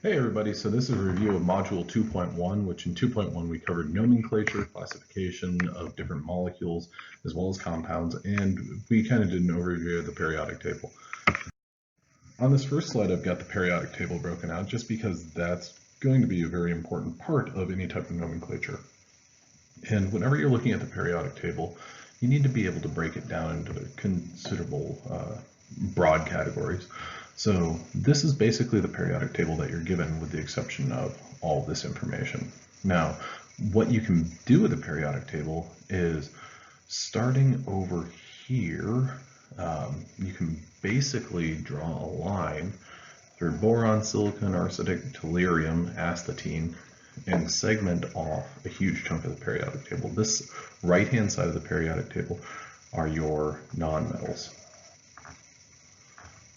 Hey everybody, so this is a review of Module 2.1, which in 2.1 we covered nomenclature, classification of different molecules, as well as compounds, and we kind of did an overview of the periodic table. On this first slide, I've got the periodic table broken out just because that's going to be a very important part of any type of nomenclature. And whenever you're looking at the periodic table, you need to be able to break it down into considerable broad categories. So this is basically the periodic table that you're given with the exception of all of this information. Now, what you can do with the periodic table is starting over here, you can basically draw a line through boron, silicon, arsenic, tellurium, astatine, and segment off a huge chunk of the periodic table. This right-hand side of the periodic table are your nonmetals.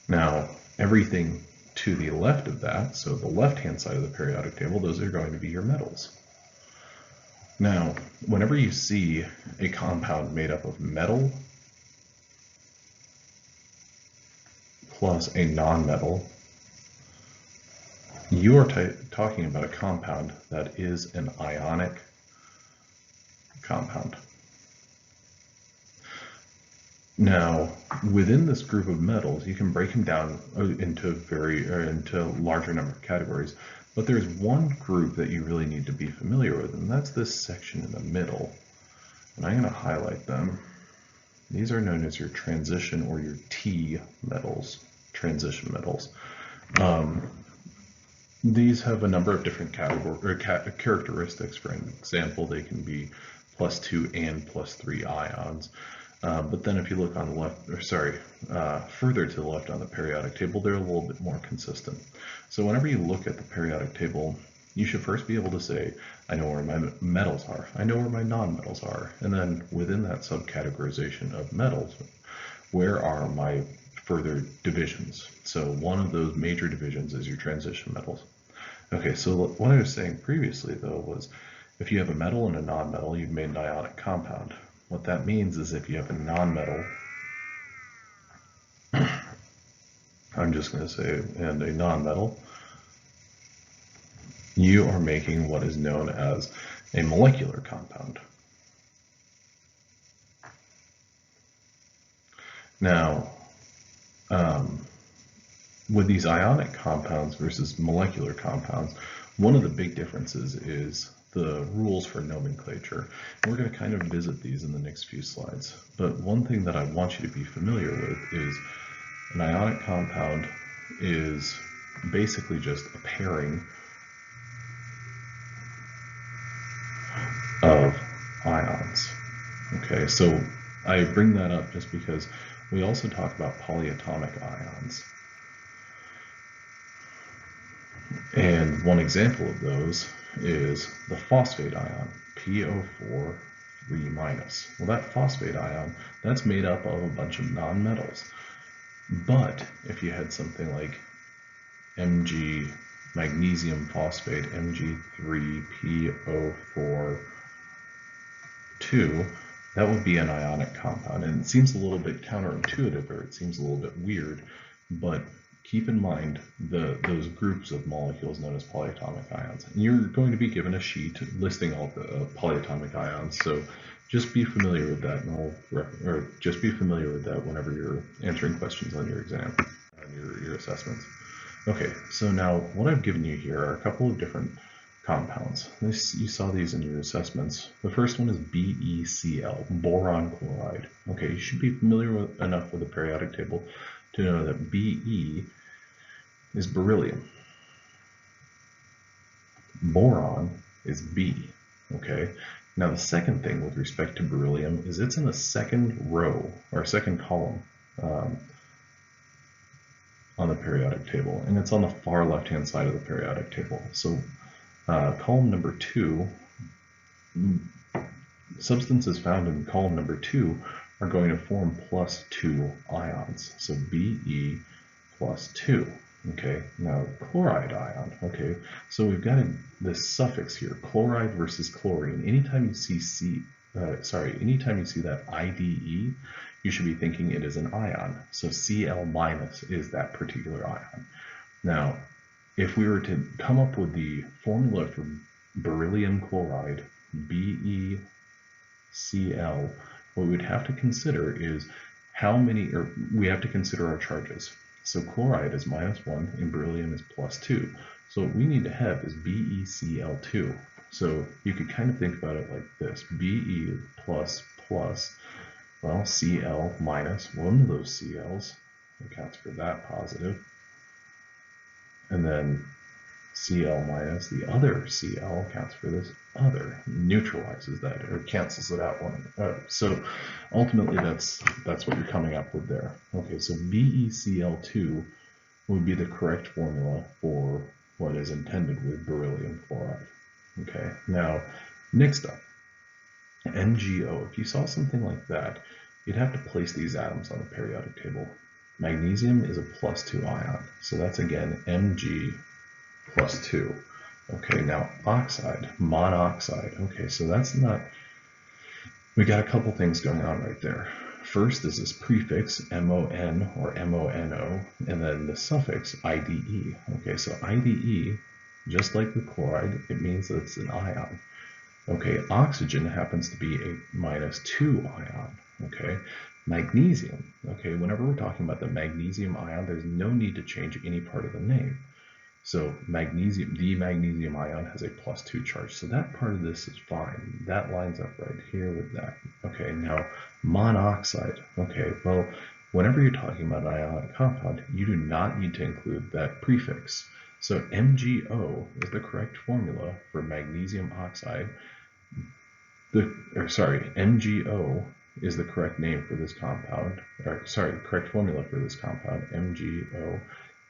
Now, everything to the left of that, so the left-hand side of the periodic table, those are going to be your metals. Now, whenever you see a compound made up of metal plus a nonmetal, you are talking about a compound that is an ionic compound. Now, within this group of metals, you can break them down into larger number of categories, but there's one group that you really need to be familiar with, and that's this section in the middle. And I'm going to highlight them. These are known as your transition or your T metals, transition metals. These have a number of different characteristics. For example, they can be +2 and +3 ions. But then if you look on the left, further to the left on the periodic table, they're a little bit more consistent. So whenever you look at the periodic table, you should first be able to say, I know where my metals are, I know where my nonmetals are, and then within that subcategorization of metals, where are my further divisions? So one of those major divisions is your transition metals. Okay, so what I was saying previously, though, was if you have a metal and a nonmetal, you've made an ionic compound. What that means is if you have a nonmetal, I'm just going to say, and a nonmetal, you are making what is known as a molecular compound. Now, with these ionic compounds versus molecular compounds, one of the big differences is the rules for nomenclature. And we're going to kind of visit these in the next few slides. But one thing that I want you to be familiar with is an ionic compound is basically just a pairing of ions. Okay, so I bring that up just because we also talk about polyatomic ions. And one example of those is the phosphate ion, PO4 3-. Well, that phosphate ion, that's made up of a bunch of nonmetals. But if you had something like Mg magnesium phosphate, Mg3PO4 2, that would be an ionic compound. And it seems a little bit counterintuitive, or it seems a little bit weird, but keep in mind those groups of molecules known as polyatomic ions. And you're going to be given a sheet listing all the polyatomic ions, so just be familiar with that, or just be familiar with that whenever you're answering questions on your exam, on your assessments. Okay, so now what I've given you here are a couple of different compounds. You saw these in your assessments. The first one is BeCl, boron chloride. Okay, you should be familiar enough with the periodic table to know that Be is beryllium. Boron is B. Okay, now the second thing with respect to beryllium is it's in the second row, or second column on the periodic table, and it's on the far left-hand side of the periodic table. So column number 2, substances found in column number 2 are going to form +2 ions. So Be +2. Okay, now chloride ion. Okay, so we've got this suffix here, chloride versus chlorine. Anytime you see anytime you see that IDE, you should be thinking it is an ion. So Cl- is that particular ion. Now, if we were to come up with the formula for beryllium chloride, BeCl, what we would have to consider is how many, or we have to consider our charges. So chloride is -1 and beryllium is +2. So what we need to have is BeCl2. So you could kind of think about it like this: Be plus plus, well, Cl minus one of those Cl's accounts for that positive, and then Cl minus the other Cl accounts for this other, neutralizes that or cancels it out one. So ultimately that's what you're coming up with there. Okay, so BeCl2 would be the correct formula for what is intended with beryllium chloride. Okay, now next up, MgO. If you saw something like that, you'd have to place these atoms on the periodic table. Magnesium is a +2 ion, so that's again Mg +2. Okay, now oxide, monoxide. Okay, so that's not, we got a couple things going on right there. First is this prefix MON or MONO, and then the suffix IDE. Okay, so IDE, just like the chloride, it means that it's an ion. Okay, oxygen happens to be a -2 ion. Okay, magnesium. Okay, whenever we're talking about the magnesium ion, there's no need to change any part of the name. So magnesium, the magnesium ion has a +2 charge. So that part of this is fine. That lines up right here with that. Okay, now monoxide. Okay, well, whenever you're talking about an ionic compound, you do not need to include that prefix. So MgO is the correct formula for magnesium oxide. MgO is the correct name for this compound, correct formula for this compound, MgO.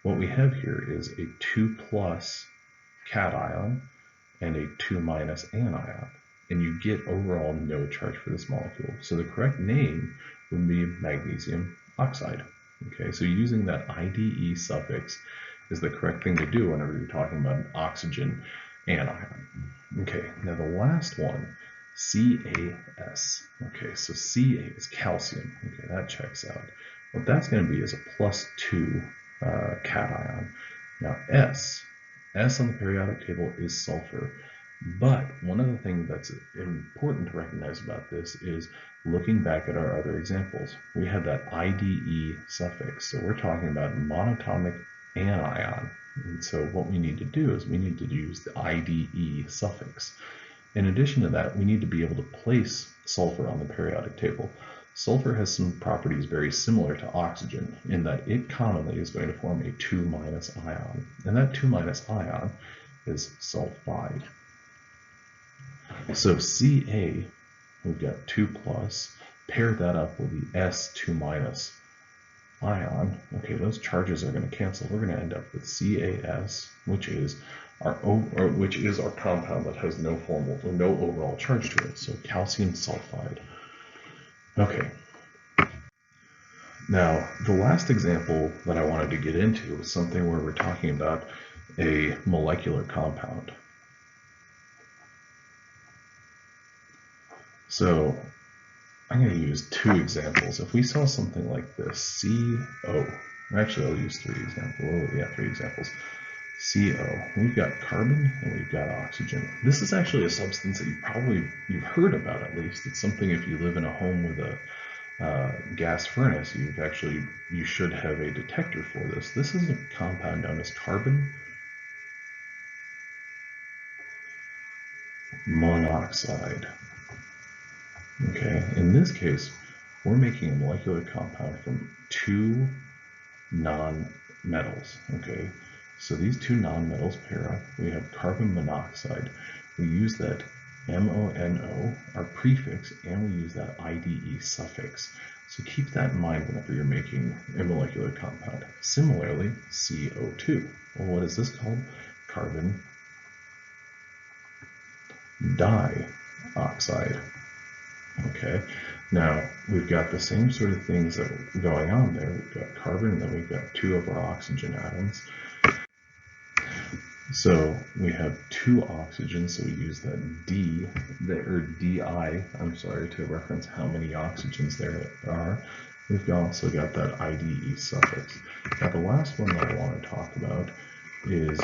What we have here is a 2+ cation and a 2- anion, and you get overall no charge for this molecule. So the correct name would be magnesium oxide. Okay, so using that IDE suffix is the correct thing to do whenever you're talking about an oxygen anion. Okay, now the last one, CaS. Okay, so Ca is calcium. Okay, that checks out. What that's going to be is a +2 cation. Now S on the periodic table is sulfur, but one of the things that's important to recognize about this is looking back at our other examples. We had that IDE suffix, so we're talking about monatomic anion, and so what we need to do is we need to use the IDE suffix. In addition to that, we need to be able to place sulfur on the periodic table. Sulfur has some properties very similar to oxygen in that it commonly is going to form a 2- ion, and that 2- ion is sulfide. So Ca, we've got 2+, pair that up with the S 2- ion. Okay, those charges are going to cancel. We're going to end up with CaS, which is our compound that has no overall charge to it. So calcium sulfide. Okay. Now, the last example that I wanted to get into is something where we're talking about a molecular compound. So I'm going to use two examples. If we saw something like this, CO, actually I'll use three examples. CO, we've got carbon and we've got oxygen. This is actually a substance that you've heard about at least. It's something, if you live in a home with a gas furnace, you should have a detector for this. This is a compound known as carbon monoxide. Okay, in this case, we're making a molecular compound from two non-metals. Okay, so these two non-metals pair up. We have carbon monoxide. We use that MONO, our prefix, and we use that IDE suffix. So keep that in mind whenever you're making a molecular compound. Similarly, CO2. Well, what is this called? Carbon dioxide. Okay, now we've got the same sort of things that are going on there. We've got carbon, and then we've got two of our oxygen atoms. So we have two oxygens, so we use that Di, to reference how many oxygens there are. We've also got that IDE suffix. Now the last one that I want to talk about is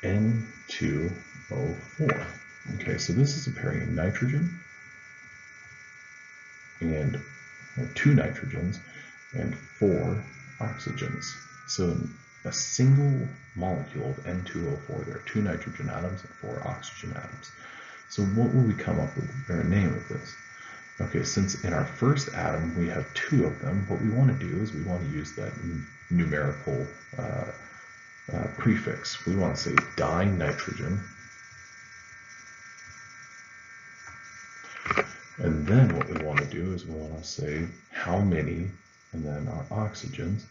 N2O4. Okay, so this is a pairing of nitrogen and two nitrogens and four oxygens. So in a single molecule of N2O4, there are two nitrogen atoms and four oxygen atoms. So what will we come up with for a name of this? Okay, since in our first atom we have two of them, what we want to do is we want to use that numerical prefix. We want to say dinitrogen. And then what we want to do is we want to say how many, and then our oxygens,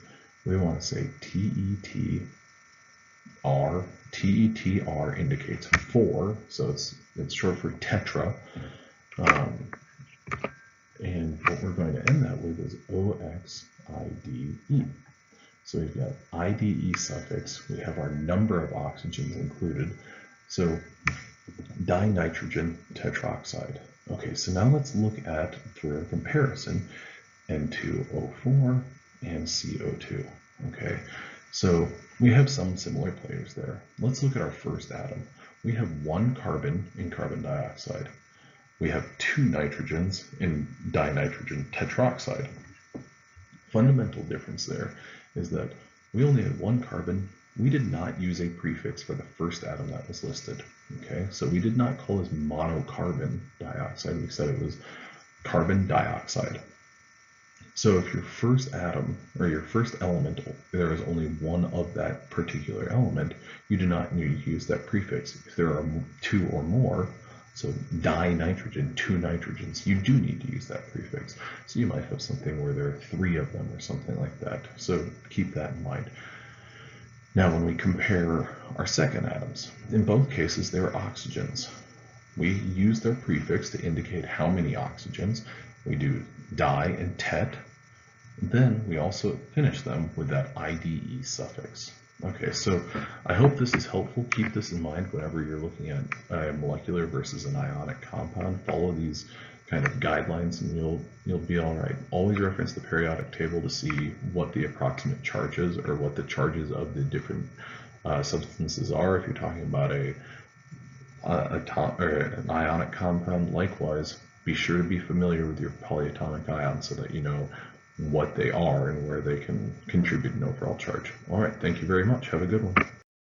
we want to say TETR. TETR indicates 4, so it's short for tetra. And what we're going to end that with is OXIDE. So we've got IDE suffix, we have our number of oxygens included, so dinitrogen tetroxide. Okay, so now let's look at, for a comparison, N2O4 and CO2. Okay, so we have some similar players there. Let's look at our first atom. We have one carbon in carbon dioxide. We have two nitrogens in dinitrogen tetroxide. Fundamental difference there is that we only had one carbon. We did not use a prefix for the first atom that was listed. Okay, so we did not call this monocarbon dioxide. We said it was carbon dioxide. So if your first atom or your first element, there is only one of that particular element, you do not need to use that prefix. If there are two or more, so dinitrogen, two nitrogens, you do need to use that prefix. So you might have something where there are three of them or something like that. So keep that in mind. Now when we compare our second atoms, in both cases they were oxygens. We use their prefix to indicate how many oxygens. We do di and tet. Then we also finish them with that IDE suffix. Okay, so I hope this is helpful. Keep this in mind whenever you're looking at a molecular versus an ionic compound. Follow these kind of guidelines and you'll be all right. Always reference the periodic table to see what the approximate charges or what the charges of the different substances are. If you're talking about an ionic compound, likewise, be sure to be familiar with your polyatomic ions so that you know what they are and where they can contribute an overall charge. All right, thank you very much. Have a good one.